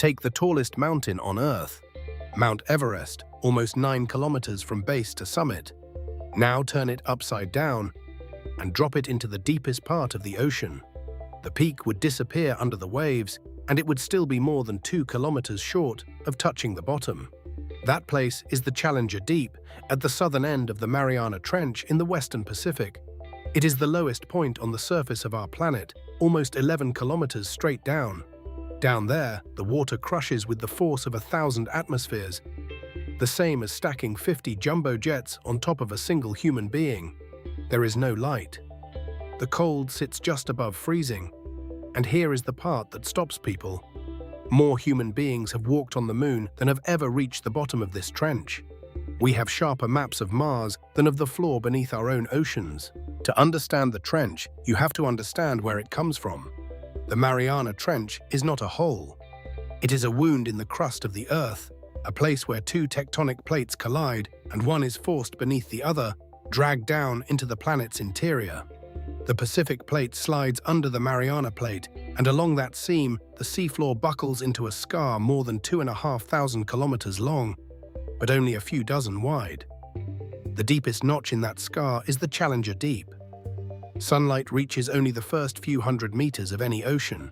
Take the tallest mountain on Earth, Mount Everest, almost 9 kilometers from base to summit. Now turn it upside down and drop it into the deepest part of the ocean. The peak would disappear under the waves, and it would still be more than 2 kilometers short of touching the bottom. That place is the Challenger Deep, at the southern end of the Mariana Trench in the Western Pacific. It is the lowest point on the surface of our planet, almost 11 kilometers straight down. Down there, the water crushes with the force of 1,000 atmospheres, the same as stacking 50 jumbo jets on top of a single human being. There is no light. The cold sits just above freezing, and here is the part that stops people. More human beings have walked on the moon than have ever reached the bottom of this trench. We have sharper maps of Mars than of the floor beneath our own oceans. To understand the trench, you have to understand where it comes from. The Mariana Trench is not a hole. It is a wound in the crust of the Earth, a place where two tectonic plates collide and one is forced beneath the other, dragged down into the planet's interior. The Pacific Plate slides under the Mariana Plate, and along that seam, the seafloor buckles into a scar more than 2,500 kilometers long, but only a few dozen wide. The deepest notch in that scar is the Challenger Deep. Sunlight reaches only the first few hundred meters of any ocean.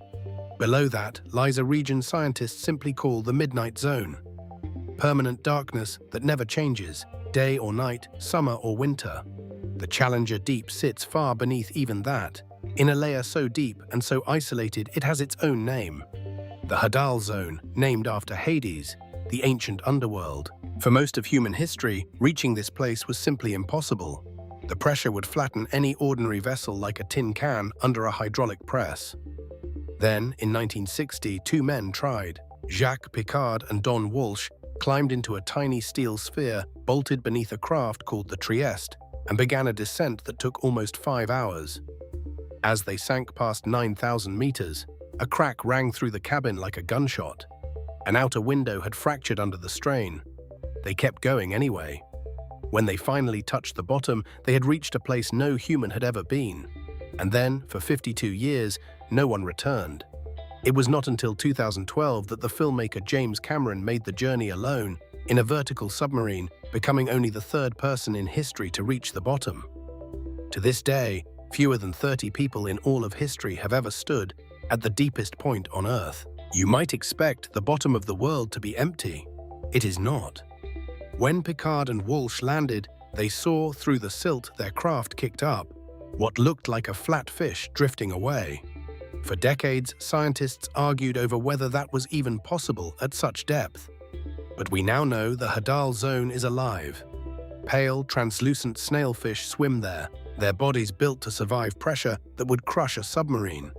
Below that lies a region scientists simply call the Midnight Zone. Permanent darkness that never changes, day or night, summer or winter. The Challenger Deep sits far beneath even that, in a layer so deep and so isolated it has its own name. The Hadal Zone, named after Hades, the ancient underworld. For most of human history, reaching this place was simply impossible. The pressure would flatten any ordinary vessel like a tin can under a hydraulic press. Then, in 1960, two men tried. Jacques Piccard and Don Walsh climbed into a tiny steel sphere bolted beneath a craft called the Trieste and began a descent that took almost 5 hours. As they sank past 9,000 meters, a crack rang through the cabin like a gunshot. An outer window had fractured under the strain. They kept going anyway. When they finally touched the bottom, they had reached a place no human had ever been. And then, for 52 years, no one returned. It was not until 2012 that the filmmaker James Cameron made the journey alone, in a vertical submarine, becoming only the third person in history to reach the bottom. To this day, fewer than 30 people in all of history have ever stood at the deepest point on Earth. You might expect the bottom of the world to be empty. It is not. When Piccard and Walsh landed, they saw through the silt their craft kicked up, what looked like a flat fish drifting away. For decades, scientists argued over whether that was even possible at such depth. But we now know the Hadal Zone is alive. Pale, translucent snailfish swim there, their bodies built to survive pressure that would crush a submarine.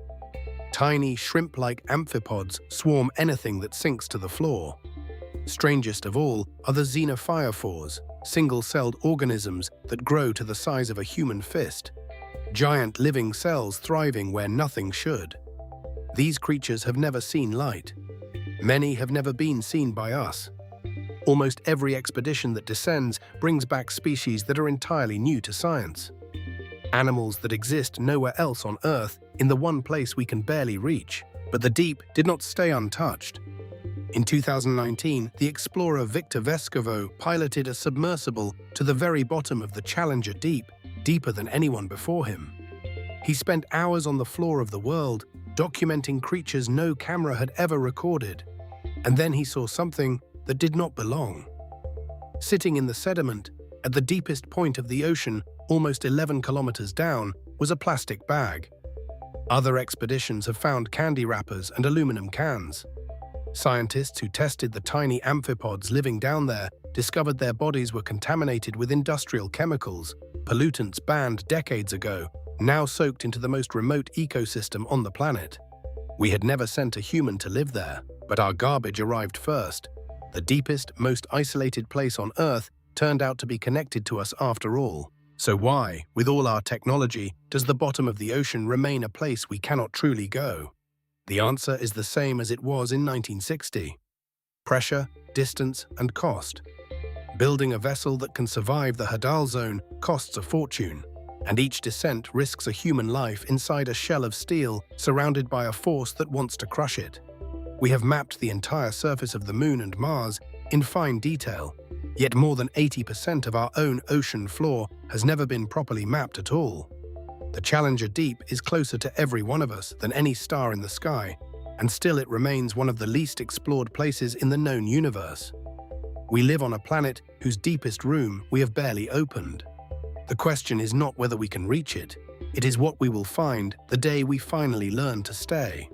Tiny, shrimp-like amphipods swarm anything that sinks to the floor. Strangest of all are the xenophyrophores, single-celled organisms that grow to the size of a human fist. Giant living cells thriving where nothing should. These creatures have never seen light. Many have never been seen by us. Almost every expedition that descends brings back species that are entirely new to science. Animals that exist nowhere else on Earth, in the one place we can barely reach. But the deep did not stay untouched. In 2019, the explorer Victor Vescovo piloted a submersible to the very bottom of the Challenger Deep, deeper than anyone before him. He spent hours on the floor of the world, documenting creatures no camera had ever recorded. And then he saw something that did not belong. Sitting in the sediment, at the deepest point of the ocean, almost 11 kilometers down, was a plastic bag. Other expeditions have found candy wrappers and aluminum cans. Scientists who tested the tiny amphipods living down there discovered their bodies were contaminated with industrial chemicals, pollutants banned decades ago, now soaked into the most remote ecosystem on the planet. We had never sent a human to live there, but our garbage arrived first. The deepest, most isolated place on Earth turned out to be connected to us after all. So why, with all our technology, does the bottom of the ocean remain a place we cannot truly go? The answer is the same as it was in 1960. Pressure, distance, and cost. Building a vessel that can survive the Hadal Zone costs a fortune, and each descent risks a human life inside a shell of steel surrounded by a force that wants to crush it. We have mapped the entire surface of the Moon and Mars in fine detail, yet more than 80% of our own ocean floor has never been properly mapped at all. The Challenger Deep is closer to every one of us than any star in the sky, and still it remains one of the least explored places in the known universe. We live on a planet whose deepest room we have barely opened. The question is not whether we can reach it, it is what we will find the day we finally learn to stay.